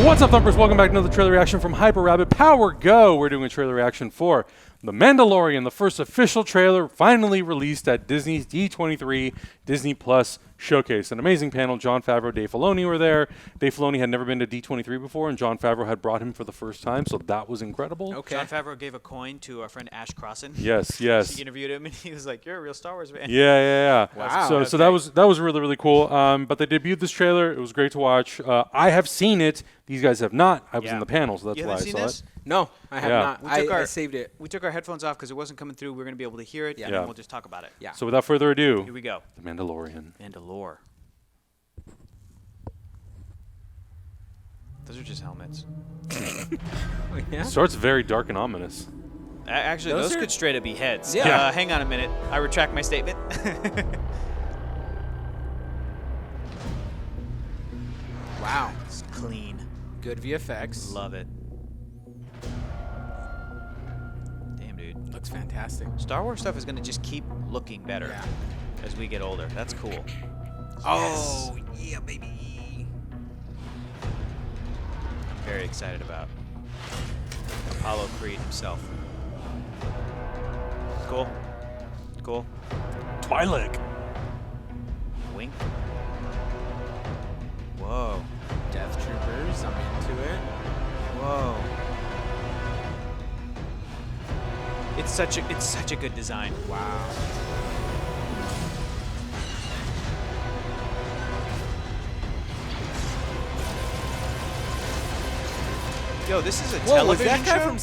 What's up, Thumpers? Welcome back to another trailer reaction from Hyper Rabbit Power Go. We're doing a trailer reaction for The Mandalorian, the first official trailer finally released at Disney's D23 Disney Plus Showcase. An amazing panel. Jon Favreau, Dave Filoni were there. Dave Filoni had never been to D23 before, and Jon Favreau had brought him for the first time, so that was incredible. Okay. Jon Favreau gave a coin to our friend Ash Crossan. Yes, yes. She interviewed him, and he was like, "You're a real Star Wars fan." Yeah. Wow. So that was really cool. But they debuted this trailer. It was great to watch. I have seen it. These guys have not. I was in the panel, so that's why I saw it. No, I have not. I saved it. We took our headphones off because it wasn't coming through. We were going to be able to hear it, and then we'll just talk about it. Yeah. So without further ado, here we go. The Mandalorian. Mandalore. Those are just helmets. Yeah. Starts very dark and ominous. Actually, those could straight up be heads. Yeah. Hang on a minute. I retract my statement. Wow. It's clean. Good VFX. Love it. Damn, dude. Looks fantastic. Star Wars stuff is going to just keep looking better as we get older. That's cool. Oh, yeah, baby. I'm very excited about Apollo Creed himself. Cool. Cool. Twi'lek. Wink. Whoa. Death Troopers. I'm into it. Whoa. It's such a good design. Wow. Yo, this is a Whoa, was television that guy show? from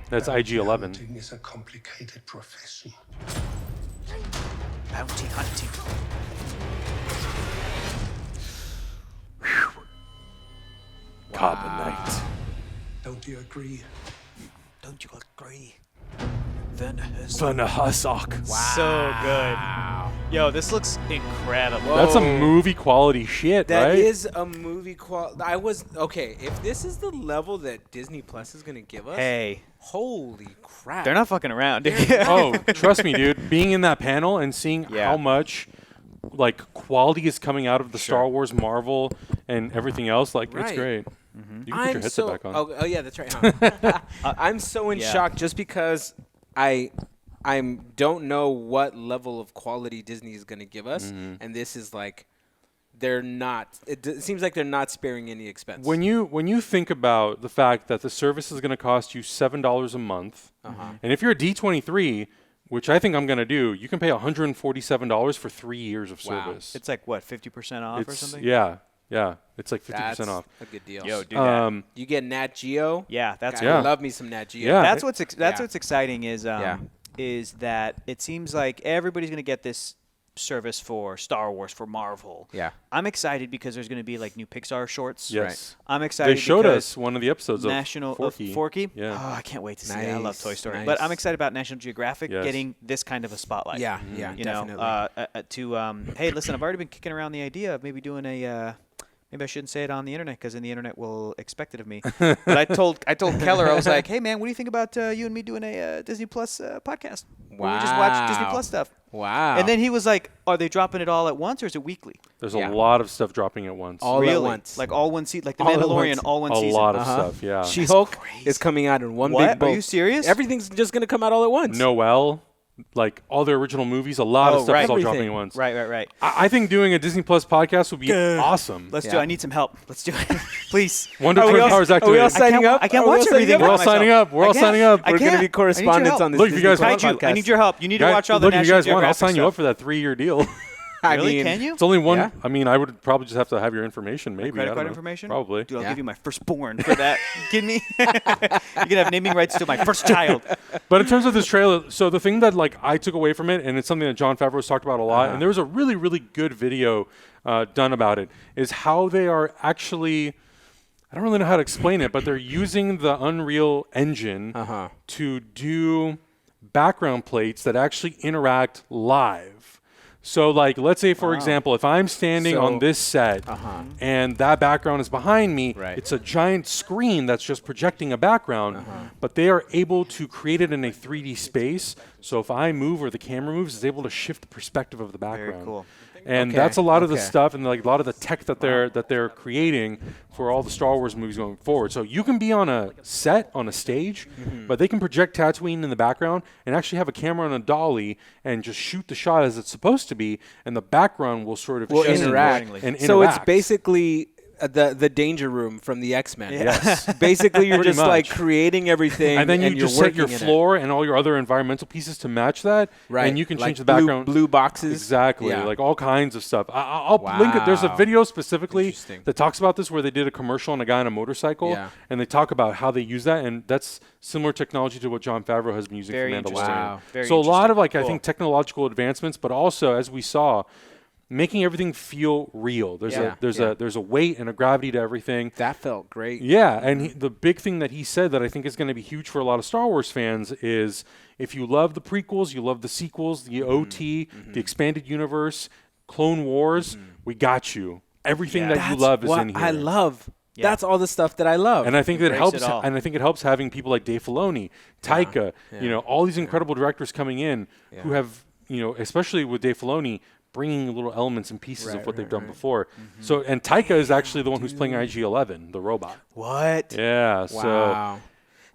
That's IG-11. Hunting is a complicated profession. Bounty hunting. Carbonite. Don't you agree? Don't you agree? Werner Herzog. So good. Yo, this looks incredible. That's a movie quality shit, right? That is a movie quality. Okay, if this is the level that Disney Plus is going to give us, Hey. Holy crap. They're not fucking around, dude. Oh, trust me, dude. Being in that panel and seeing how much quality is coming out of the Star Wars, Marvel, and everything else, it's great. You can put your headset back on. Oh yeah, that's right. Huh? I'm so in shock just because I don't know what level of quality Disney is going to give us, and this is they're not. It seems like they're not sparing any expense. When you think about the fact that the service is going to cost you $7 a month, and if you're a D23, which I think I'm going to do, you can pay $147 for 3 years of service. It's like, what, 50% off or something? Yeah. It's like 50% off. A good deal. Yo, do that. You get Nat Geo. Yeah, that's I love me some Nat Geo. Yeah. That's what's exciting is that it seems like everybody's going to get this service for Star Wars, for Marvel. Yeah. I'm excited because there's going to be new Pixar shorts. Yes. I'm excited. They showed us one of the episodes of Forky. Yeah. Oh, I can't wait to see it. I love Toy Story. Nice. But I'm excited about National Geographic getting this kind of a spotlight. Yeah, You definitely. know, hey, listen, I've already been kicking around the idea of maybe doing a. Maybe I shouldn't say it on the internet because then the internet will expect it of me. But I told Keller, I was like, hey man, what do you think about you and me doing a Disney Plus podcast? Where we just watch Disney Plus stuff. Wow. And then he was like, are they dropping it all at once or is it weekly? There's a lot of stuff dropping at once. All really? at once. Like all one season, like The All at Mandalorian, once. all one a season. lot of stuff, yeah. She-Hulk is coming out in one big boat. Are you serious? Everything's just going to come out all at once. Noel, all the original movies, a lot of stuff is all dropping at once. Right. I think doing a Disney Plus podcast would be awesome. Let's do it. I need some help. Let's do it. Please. Wonder Twin Powers Are we all activated. signing up? I can't watch everything. We're all signing up. We're all signing up. We're going to be correspondents on this Look, if you Disney guys Plus want- Kaiju, podcast. I need your help. You need to watch all the Look, if National you guys want, I'll Geographic sign you stuff. up for that 3-year deal. Really? Can you? It's only one. Yeah. I mean, I would probably just have to have your information, maybe. Credit I don't card know. information? Probably. Dude, I'll give you my firstborn for that. Kidding me? You can have naming rights to my first child. But in terms of this trailer, so the thing that I took away from it, and it's something that Jon Favreau has talked about a lot, and there was a really, really good video done about it, is how they are actually, I don't really know how to explain it, but they're using the Unreal Engine to do background plates that actually interact live. So, let's say, for example, if I'm standing on this set and that background is behind me, it's a giant screen that's just projecting a background, but they are able to create it in a 3D space So if I move or the camera moves, it's able to shift the perspective of the background. Very cool. And Okay, that's a lot of the okay. stuff and like a lot of the tech that they're creating for all the Star Wars movies going forward. So you can be on a set, on a stage, but they can project Tatooine in the background and actually have a camera on a dolly and just shoot the shot as it's supposed to be, and the background will sort of Will change interact. and So it's interact. basically the danger room from the X-Men. Yes. Basically, you're Pretty just like much. creating everything, And then you you're just set your working in it. floor and all your other environmental pieces to match that, Right. and you can Like change the background. Blue boxes. Exactly, Yeah. like all kinds of stuff. I'll link it. There's a Wow. video specifically Interesting. that talks about this where they did a commercial on a guy on a motorcycle, Yeah. and they talk about how they use that, and that's similar technology to what Jon Favreau has been using Very for interesting. Mandalorian. Wow. Very So a lot of interesting. I think technological advancements, but also as we saw, making everything feel real. There's Yeah. there's a weight and a gravity to everything. That felt great. Yeah, and the big thing that he said that I think is going to be huge for a lot of Star Wars fans is if you love the prequels, you love the sequels, the OT, the expanded universe, Clone Wars, we got you. Everything that you That's love is what in here. I love. Yeah. That's all the stuff that I love. And I think that Embrace helps. it all. And I think it helps having people like Dave Filoni, Taika, you know, all these incredible directors coming in who have, you know, especially with Dave Filoni, bringing little elements and pieces of what they've done before. So, and Taika is actually the one who's playing IG-11, the robot. What? Yeah. So Wow.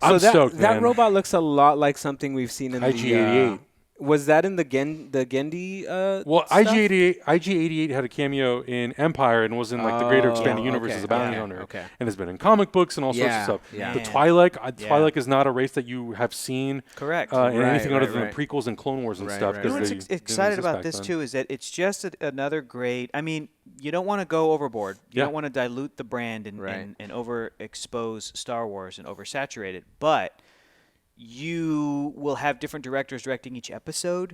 I'm that, stoked, that man. robot looks a lot like something we've seen in IG-88. Was that in the Gendy? Well, stuff? IG-88 had a cameo in Empire and was in like the greater expanded universe okay, as a bounty okay, hunter, okay. and has been in comic books and all sorts of Yeah, stuff. yeah. The Man. Twi'lek is not a race that you have seen Correct. in Right, anything other than right. the prequels and Clone Wars and Right, stuff. right, You know because what's they excited didn't about exist this back then. too is that it's just another great. I mean, you don't want to go overboard. You Yeah. don't want to dilute the brand and, Right. and overexpose Star Wars and oversaturate it. But you will have different directors directing each episode,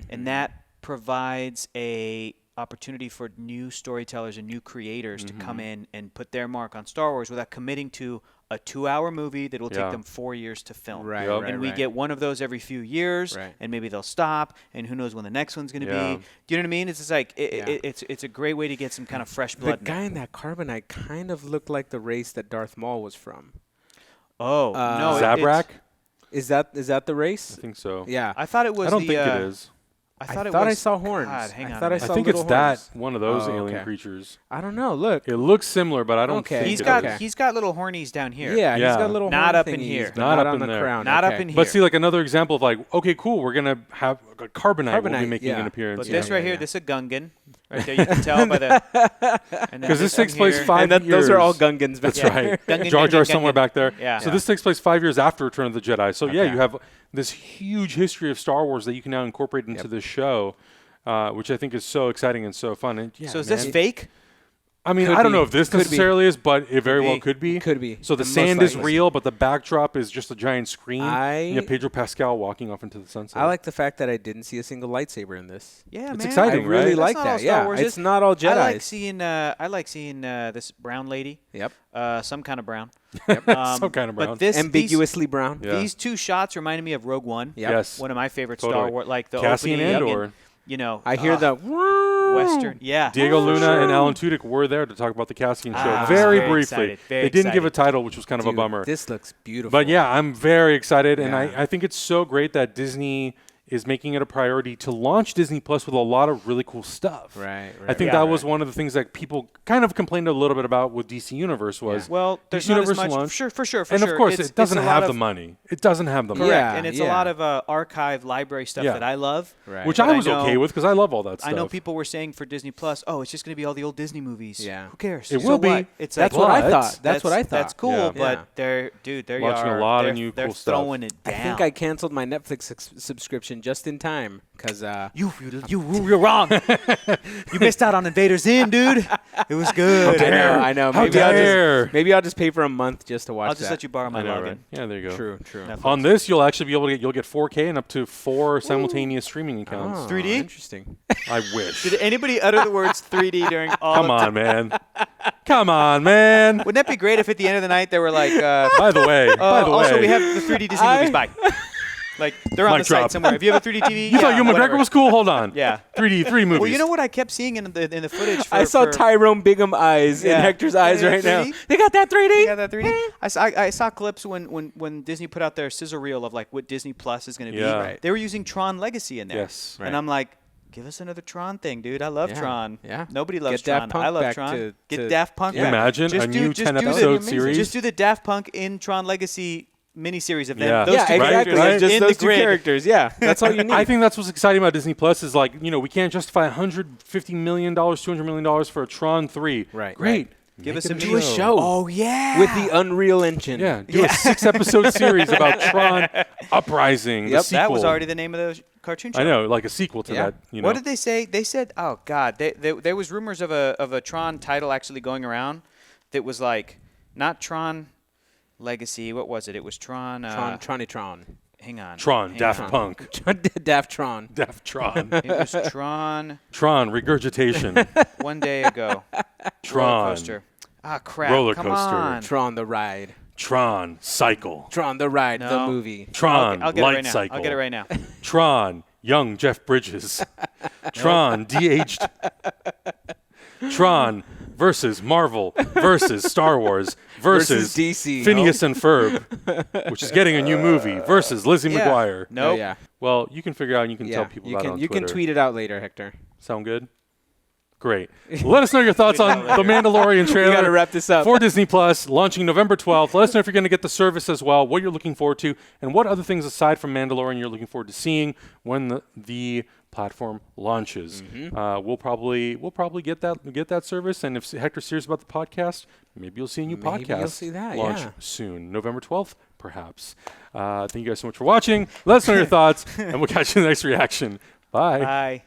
and that provides a opportunity for new storytellers and new creators to come in and put their mark on Star Wars without committing to a 2-hour movie that will Yeah. take them 4 years to film. Right, Yep. right, And we right. get one of those every few years, Right. and maybe they'll stop, and who knows when the next one's going to Yeah. be. Do you know what I mean? It's just like Yeah. it's a great way to get some kind of fresh The blood. in guy it. in that carbonite kind of looked like the race that Darth Maul was from. Oh no, Zabrak? Is that the race? I think so. Yeah. I thought it was. I don't the, think it is. I thought it I was. saw horns. God, hang I on. thought a I I minute. saw think it's little that horns. one of those Oh, alien okay. creatures. I don't know. Look. It looks similar, but I don't Okay. think He's it got is. he's got little hornies down here. Yeah, he's Yeah. got little Not horn up in thingies, here. but Not not up on in the there. crown. Not okay. up in here. But see, like another example of like, okay, cool, we're gonna have a Carbonite will be Carbonite, making yeah. an appearance. But yeah. this right yeah, here, yeah. this is a Gungan. Right there, you can tell by the. Because this takes place 5 And years. those are all Gungans back That's there. right. Gungan, Jar Jar Gungan, somewhere Gungan. back there. Yeah. So Yeah. this takes place 5 years after Return of the Jedi. So yeah, Okay. you have this huge history of Star Wars that you can now incorporate into this show, which I think is so exciting and so fun. And yeah, So is this man. fake? I mean, Could I don't be. know if this Could be. necessarily is, but it very well be. could be. Could be. So the Most sand is likely. real, but the backdrop is just a giant screen. I- and you have Pedro Pascal walking off into the sunset. I like the fact that I didn't see a single lightsaber in this. Yeah, It's man. exciting, I really right? like That's not all that. Star Yeah, Wars it's is. not all Jedi. I like seeing this brown lady. Yep. Some kind of brown. Yep. Some kind of brown. But this Ambiguously brown. Yeah. These two shots reminded me of Rogue One. Yep. Yes. One of my favorite Star Totally. Wars, like the Cassian opening Andor. and, you know, I hear the Western. Yeah. Diego for Luna sure. and Alan Tudyk were there to talk about the Cassian show Ah, very very briefly. excited, very they didn't give a excited. title, which was kind of a Dude, bummer. This looks beautiful. But yeah, I'm very excited, and Yeah. I think it's so great that Disney is making it a priority to launch Disney Plus with a lot of really cool stuff. Right. I think Yeah. that was one of the things that people kind of complained a little bit about with DC Universe was Well, there's DC not as Universe much. launch. For sure. and of course, It's it doesn't a have lot the of- money. It doesn't have the money. Correct, Yeah, and it's yeah. a lot of archive library stuff Yeah. that I love. Right. Which But I I was know- okay with because I love all that stuff. I know people were saying for Disney Plus, oh, it's just going to be all the old Disney movies. Yeah. Who cares? It So will be. what? It's That's like, what I But- thought. That's what I thought. That's cool, Yeah. but Yeah. there you Watching a are. lot of They're- new they're cool stuff. throwing it I down. think I canceled my Netflix subscription just in time because You're wrong. You missed out on Invader Zim, dude. It was good. I know. How Maybe dare. maybe I'll just pay for a month just to watch I'll just that. let you borrow my I know, login. right? Yeah, there you go. True. Netflix. On this, you'll actually be able to you'll get 4K and up to 4 simultaneous streaming accounts. Oh, 3D? Interesting. I wish. Did anybody utter the words 3D during all Come of on, man. Come on, man. Wouldn't that be great if at the end of the night they were like, By the way, also we have the 3D Disney movies. Bye. Like they're on Mic the site drop. somewhere. If you have a 3D TV, You thought Ewan whatever. McGregor was cool? Hold on. Yeah. 3 movies. Well, you know what I kept seeing in the footage. I saw for Tyrone Bigham eyes in Yeah. Hector's eyes Yeah, right now. 3D? They got that 3D. You got that 3D? I saw clips when Disney put out their sizzle reel of like what Disney Plus is going to Yeah. be. Right. They were using Tron Legacy in there. Yes. And I'm like, give us another Tron thing, dude. I love Yeah. Tron. Yeah. Nobody loves Get Daft Tron. Punk I love back Tron. to- Get to- Daft Punk Can you back. imagine Just a do- new just 10 do the- episode series? Just do the Daft Punk in Tron Legacy miniseries of them. Yeah. Those Yeah, two exactly. characters Right? Just in those the two grid. characters. Yeah, that's all you need. I think that's what's exciting about Disney Plus is like, we can't justify $150 million, $200 million for a Tron 3. Right. Great. Give us Make a it do a show. Oh yeah. with the Unreal Engine. Yeah, do a 6-episode series about Tron Uprising, the Yep. sequel. That was already the name of the cartoon show. I know, like a sequel to Yeah. that. What did they say? They said, "Oh God, there was rumors of a Tron title actually going around that was like not Tron Legacy. What was it? It was Tron. Tron. Hang on. Tron, hang Daft on. Punk, Daft Tron. Daft Tron, It was Tron Tron Regurgitation, one day ago. Roller Tron, coaster. Ah crap! Roller Come coaster. on. Tron the ride. Tron Cycle, Tron the ride. The No. movie. Tron I'll get it Light right now. Cycle, I'll get it right now. Tron Young Jeff Bridges, Tron de-aged, Tron versus Marvel versus Star Wars versus DC. Phineas and Ferb, which is getting a new movie, versus Lizzie Yeah. McGuire. Nope. Oh, yeah. Well, you can figure out and you can Yeah. tell people you about can it on you Twitter. can tweet it out later, Hector. Sound good? Great. Let us know your thoughts on the Mandalorian trailer. We got to wrap this up. For Disney Plus, launching November 12th. Let us know if you're going to get the service as well, what you're looking forward to, and what other things aside from Mandalorian you're looking forward to seeing when the platform launches. We'll probably get that service, and if Hector's serious about the podcast, maybe you'll see a new Maybe podcast you'll see that, launch yeah. soon, November 12th, perhaps. Thank you guys so much for watching. Let us know your thoughts, and we'll catch you in the next reaction. Bye. Bye.